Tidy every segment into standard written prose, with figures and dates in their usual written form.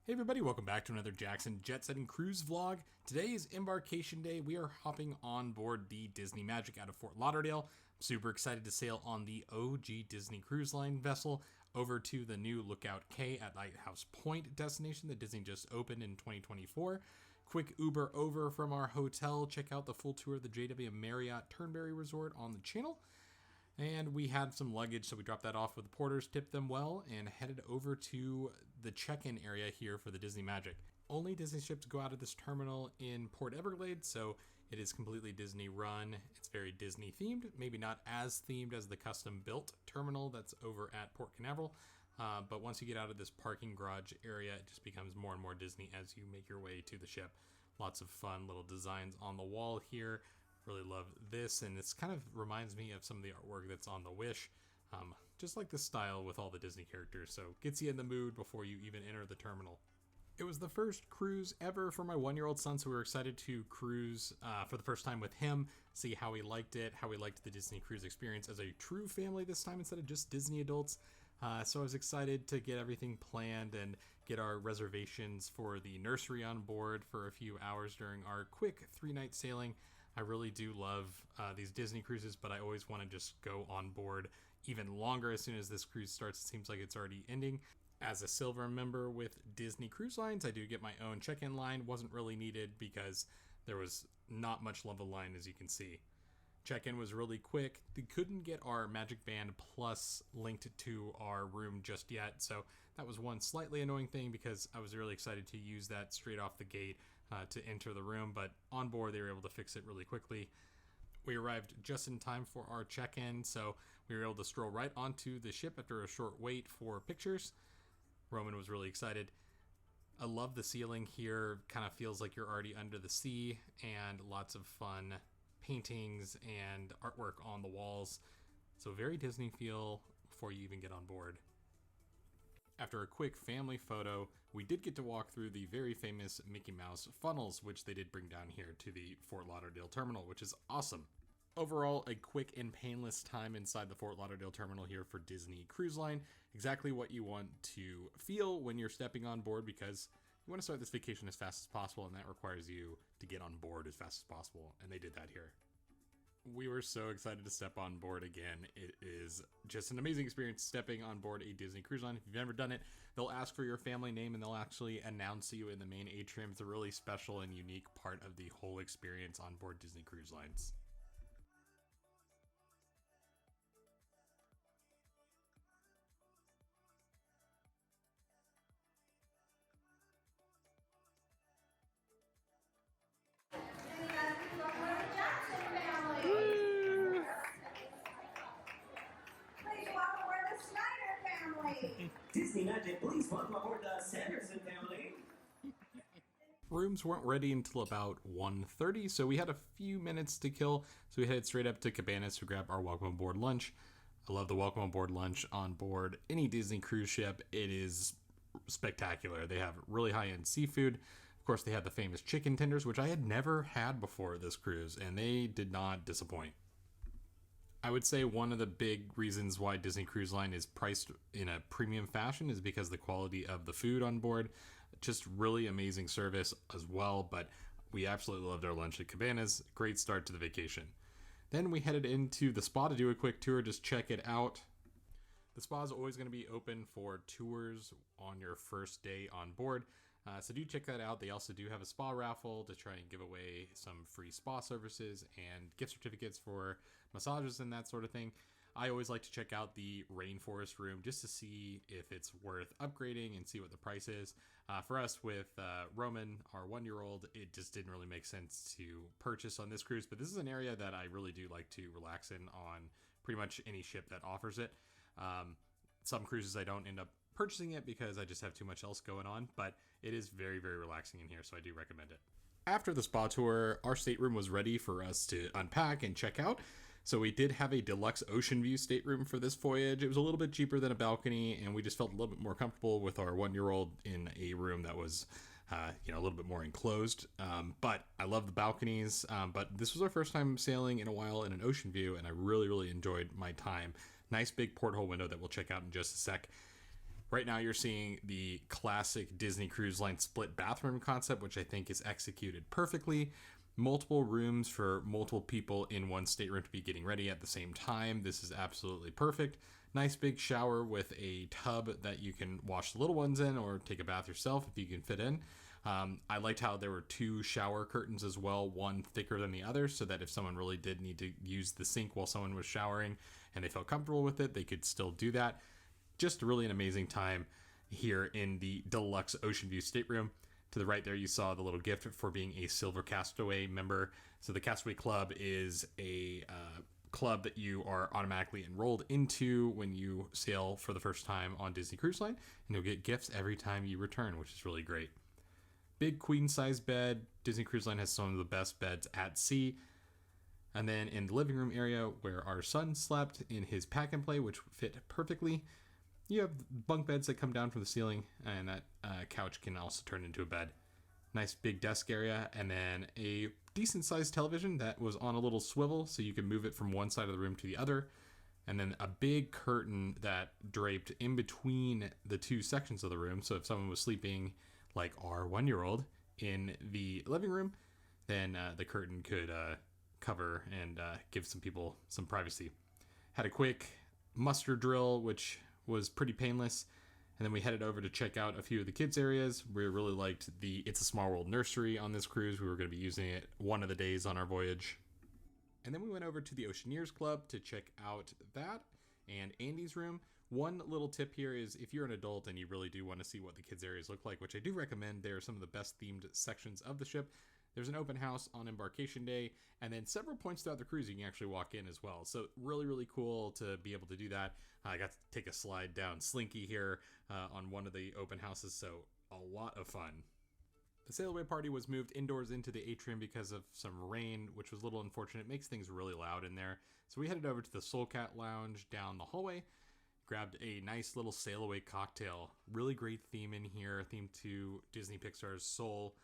Hey everybody, welcome back to another Jackson Jet Setting Cruise vlog. Today is Embarkation Day. We are hopping on board the Disney Magic out of Fort Lauderdale. I'm super excited to sail on the OG Disney Cruise Line vessel over to the new Lookout Cay at Lighthouse Point destination that Disney just opened in 2024. Quick Uber over from our hotel. Check out the full tour of the JW Marriott Turnberry Resort on the channel. And we had some luggage, so we dropped that off with the porters, tipped them well, and headed over to the check-in area here for the Disney Magic. Only Disney ships go out of this terminal in Port Everglades, so it is completely Disney run. It's very Disney themed, maybe not as themed as the custom built terminal that's over at Port Canaveral. But once you get out of this parking garage area, it just becomes more and more Disney as you make your way to the ship. Lots of fun little designs on the wall here. Really love this, and this kind of reminds me of some of the artwork that's on the Wish. Just like the style with all the Disney characters, so gets you in the mood before you even enter the terminal. It was the first cruise ever for my one-year-old son, so we were excited to cruise for the first time with him, see how he liked it, how he liked the Disney cruise experience as a true family this time instead of just Disney adults. So I was excited to get everything planned and get our reservations for the nursery on board for a few hours during our quick 3-night sailing. I really do love these Disney cruises, but I always want to just go on board even longer as soon as this cruise starts. It seems like it's already ending. As a silver member with Disney Cruise Lines, I do get my own check-in line. Wasn't really needed because there was not much level line, as you can see. Check-in was really quick. They couldn't get our Magic Band Plus linked to our room just yet, so that was one slightly annoying thing because I was really excited to use that straight off the gate to enter the room, but on board they were able to fix it really quickly. We arrived just in time for our check-in, so we were able to stroll right onto the ship after a short wait for pictures. Roman was really excited. I love the ceiling here. Kind of feels like you're already under the sea, and lots of fun paintings and artwork on the walls. So very Disney feel before you even get on board. After a quick family photo, we did get to walk through the very famous Mickey Mouse funnels, which they did bring down here to the Fort Lauderdale terminal, which is awesome. Overall, a quick and painless time inside the Fort Lauderdale terminal here for Disney Cruise Line. Exactly what you want to feel when you're stepping on board, because you want to start this vacation as fast as possible, and that requires you to get on board as fast as possible, and they did that here. We were so excited to step on board again. It is just an amazing experience stepping on board a Disney Cruise Line. If you've never done it, they'll ask for your family name and they'll actually announce you in the main atrium. It's a really special and unique part of the whole experience on board Disney Cruise Lines. Disney Magic, please welcome aboard the Sanderson family. Rooms weren't ready until about 1:30, so we had a few minutes to kill. So we headed straight up to Cabanas to grab our welcome aboard lunch. I love the welcome aboard lunch on board any Disney cruise ship. It is spectacular. They have really high-end seafood. Of course, they had the famous chicken tenders, which I had never had before this cruise, and they did not disappoint. I would say one of the big reasons why Disney Cruise Line is priced in a premium fashion is because the quality of the food on board. Just really amazing service as well, but we absolutely loved our lunch at Cabanas. Great start to the vacation. Then we headed into the spa to do a quick tour, just check it out. The spa is always going to be open for tours on your first day on board. So do check that out. They also do have a spa raffle to try and give away some free spa services and gift certificates for massages and that sort of thing. I always like to check out the rainforest room just to see if it's worth upgrading and see what the price is. For us with Roman, our 1-year-old, it just didn't really make sense to purchase on this cruise. But this is an area that I really do like to relax in on pretty much any ship that offers it. Some cruises I don't end up purchasing it because I just have too much else going on, but it is very, very relaxing in here, so I do recommend it. After the spa tour, our stateroom was ready for us to unpack and check out. So we did have a deluxe ocean view stateroom for this voyage. It was a little bit cheaper than a balcony, and we just felt a little bit more comfortable with our 1-year-old in a room that was, a little bit more enclosed. But I love the balconies. But this was our first time sailing in a while in an ocean view, and I really, really enjoyed my time. Nice big porthole window that we'll check out in just a sec. Right now you're seeing the classic Disney Cruise Line split bathroom concept, which I think is executed perfectly. Multiple rooms for multiple people in one stateroom to be getting ready at the same time. This is absolutely perfect. Nice big shower with a tub that you can wash the little ones in or take a bath yourself if you can fit in. I liked how there were 2 shower curtains as well, one thicker than the other, so that if someone really did need to use the sink while someone was showering and they felt comfortable with it, they could still do that. Just really an amazing time here in the deluxe Ocean View stateroom. To the right there, you saw the little gift for being a Silver Castaway member. So the Castaway Club is a club that you are automatically enrolled into when you sail for the first time on Disney Cruise Line, and you'll get gifts every time you return, which is really great. Big queen size bed. Disney Cruise Line has some of the best beds at sea. And then in the living room area where our son slept in his pack and play, which fit perfectly, you have bunk beds that come down from the ceiling, and that couch can also turn into a bed. Nice big desk area, and then a decent sized television that was on a little swivel so you can move it from one side of the room to the other. And then a big curtain that draped in between the 2 sections of the room. So if someone was sleeping like our 1-year-old in the living room, then the curtain could cover and give some people some privacy. Had a quick muster drill, which was pretty painless. And then we headed over to check out a few of the kids areas. We really liked the It's a Small World nursery on this cruise. We were going to be using it one of the days on our voyage. And then we went over to the Oceaneers Club to check out that and Andy's room. One little tip here is if you're an adult and you really do want to see what the kids areas look like, which I do recommend, they are some of the best themed sections of the ship. There's an open house on Embarkation Day, and then several points throughout the cruise you can actually walk in as well. So really, really cool to be able to do that. I got to take a slide down Slinky here on one of the open houses, so a lot of fun. The sail away party was moved indoors into the atrium because of some rain, which was a little unfortunate. It makes things really loud in there. So we headed over to the Soulcat Lounge down the hallway, grabbed a nice little sail away cocktail. Really great theme in here, themed to Disney Pixar's Soul.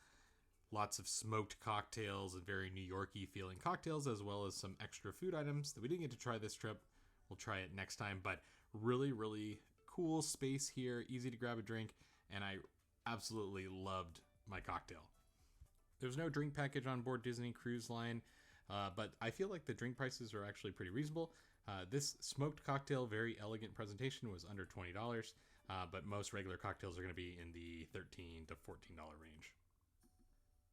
Lots of smoked cocktails and very New York-y feeling cocktails, as well as some extra food items that we didn't get to try this trip. We'll try it next time, but really, really cool space here, easy to grab a drink, and I absolutely loved my cocktail. There's no drink package on board Disney Cruise Line, but I feel like the drink prices are actually pretty reasonable. This smoked cocktail, very elegant presentation, was under $20, but most regular cocktails are going to be in the $13 to $14 range.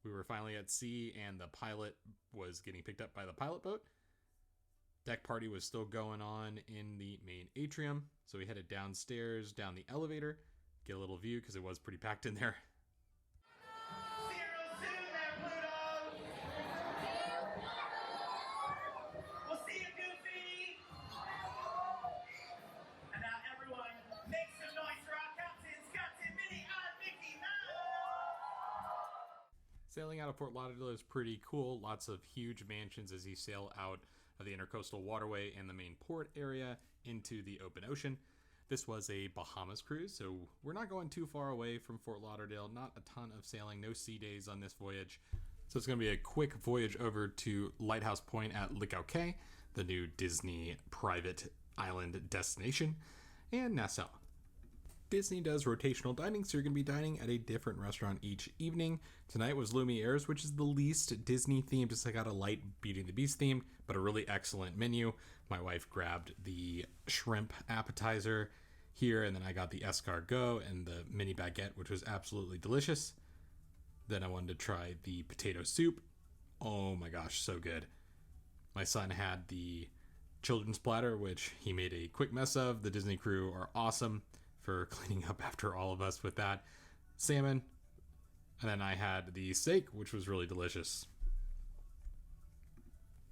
We were finally at sea, and the pilot was getting picked up by the pilot boat. Deck party was still going on in the main atrium, so we headed downstairs, down the elevator, get a little view because it was pretty packed in there. We'll see you, Goofy! And now everyone, make some noise for our captains, Captain Minnie and Mickey Mouse! Sailing out of Fort Lauderdale is pretty cool. Lots of huge mansions as you sail out of the intercoastal waterway and the main port area into the open ocean. This was a Bahamas cruise, so we're not going too far away from Fort Lauderdale. Not a ton of sailing, no sea days on this voyage. So it's going to be a quick voyage over to Lighthouse Point at Licao Cay, the new Disney private island destination, and Nassau. Disney does rotational dining, so you're going to be dining at a different restaurant each evening. Tonight was Lumiere's, which is the least Disney themed. It's like got a light Beauty and the Beast theme, but a really excellent menu. My wife grabbed the shrimp appetizer here, and then I got the escargot and the mini baguette, which was absolutely delicious. Then I wanted to try the potato soup. Oh my gosh, so good. My son had the children's platter, which he made a quick mess of. The Disney crew are awesome for cleaning up after all of us with that. Salmon. And then I had the steak, which was really delicious.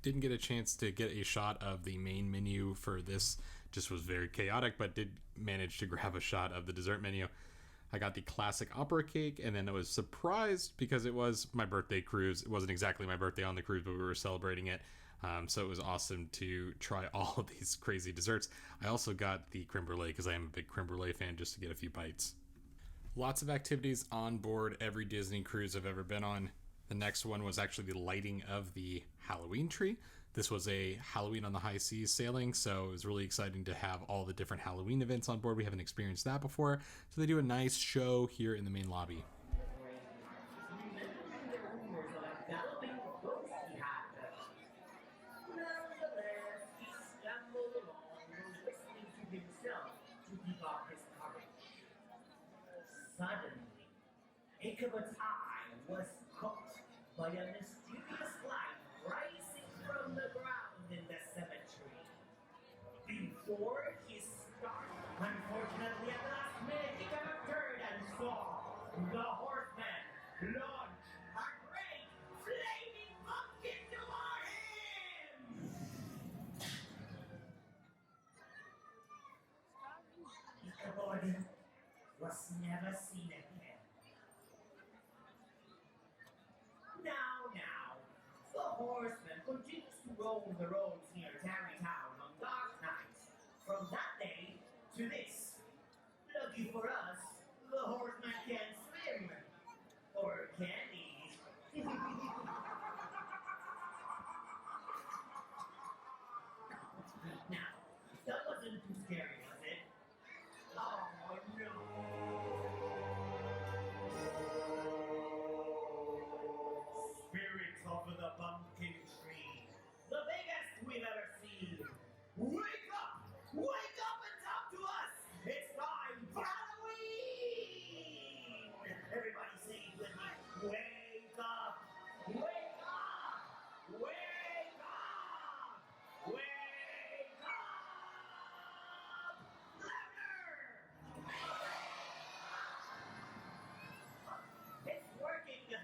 Didn't get a chance to get a shot of the main menu for this. Just was very chaotic, but did manage to grab a shot of the dessert menu. I got the classic opera cake, and then I was surprised because it was my birthday cruise. It wasn't exactly my birthday on the cruise, but we were celebrating it. So it was awesome to try all of these crazy desserts. I also got the creme brulee because I am a big creme brulee fan, just to get a few bites. Lots of activities on board every Disney cruise I've ever been on. The next one was actually the lighting of the Halloween tree. This was a Halloween on the High Seas sailing, so it was really exciting to have all the different Halloween events on board. We haven't experienced that before, so they do a nice show here in the main lobby. Remembering the rumors of a galloping ghost he had. Nonetheless, he stumbled along, whistling to himself to keep up his courage. Suddenly, Ichabod's was caught by a mysterious light rising from the ground in the cemetery. Before he started, unfortunately, at the last minute, he got turned and saw the horseman launch a great flaming pumpkin toward him. Ichabod was never seen again. Now, the horseman continues to roam the roads near Tarrytown on dark nights. From that day to this. Lucky for us, the horseman can swim. Or can he? Now, that wasn't too scary, was it? Oh, no. Spirits of the pumpkin tree, the biggest we've ever seen. Wake up! Wake up and talk to us! It's time for Halloween! Everybody say it with me. Wake up! Wake up! Wake up! Wake up! Louder! It's working!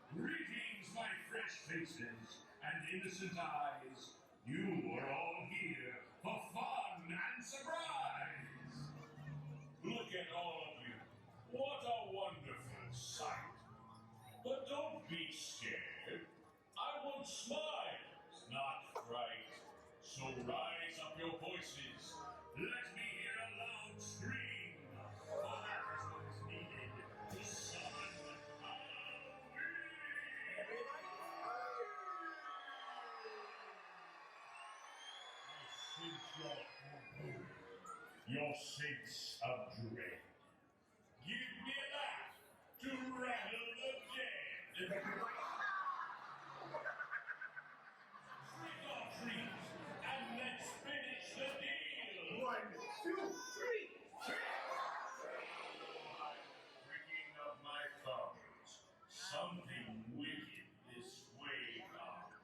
Greetings, my fresh faces and innocent eyes. You are all here for fun and surprise. Look at all of you. What a wonderful sight. But don't be scared. I want smiles, not fright. So rise up your voices. Let me hear a loud scream. For that is what is needed to summon your sense of dread. Give me a laugh to rattle the dead. Trick or treat, and let's finish the deal. 1, 2, 3, trick! I'm bringing up my thumbs. Something wicked this way comes.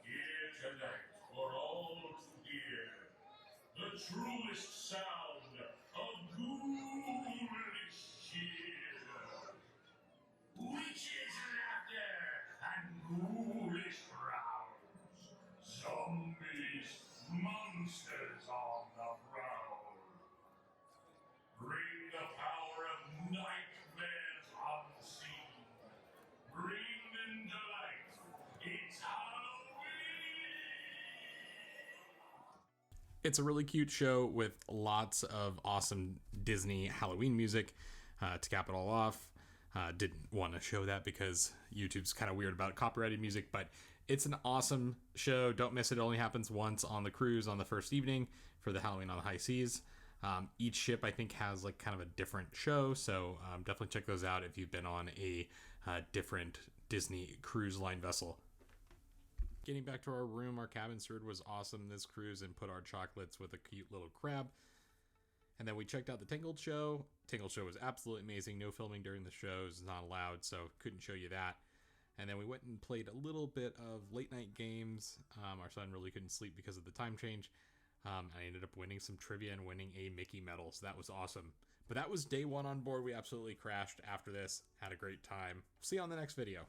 Here tonight, for all to hear, the truest sound of ghoulish cheer. Witches' laughter and ghoulish growls. Zombies, monsters on the prowl. Bring the power of nightmares unseen. Bring them to life. It's Halloween! It's a really cute show with lots of awesome Disney Halloween music to cap it all off. Didn't want to show that because YouTube's kind of weird about copyrighted music, but it's an awesome show. Don't miss it. It only happens once on the cruise on the first evening for the Halloween on the High Seas. Each ship, I think, has like kind of a different show, so definitely check those out if you've been on a different Disney cruise line vessel. Getting back to our room, our cabin steward was awesome this cruise and put our chocolates with a cute little crab. And then we checked out the Tangled show. Tangled show was absolutely amazing. No filming during the show is not allowed, so couldn't show you that. And then we went and played a little bit of late night games. Our son really couldn't sleep because of the time change. I ended up winning some trivia and winning a Mickey medal, so that was awesome. But that was day one on board. We absolutely crashed after this. Had a great time. See you on the next video.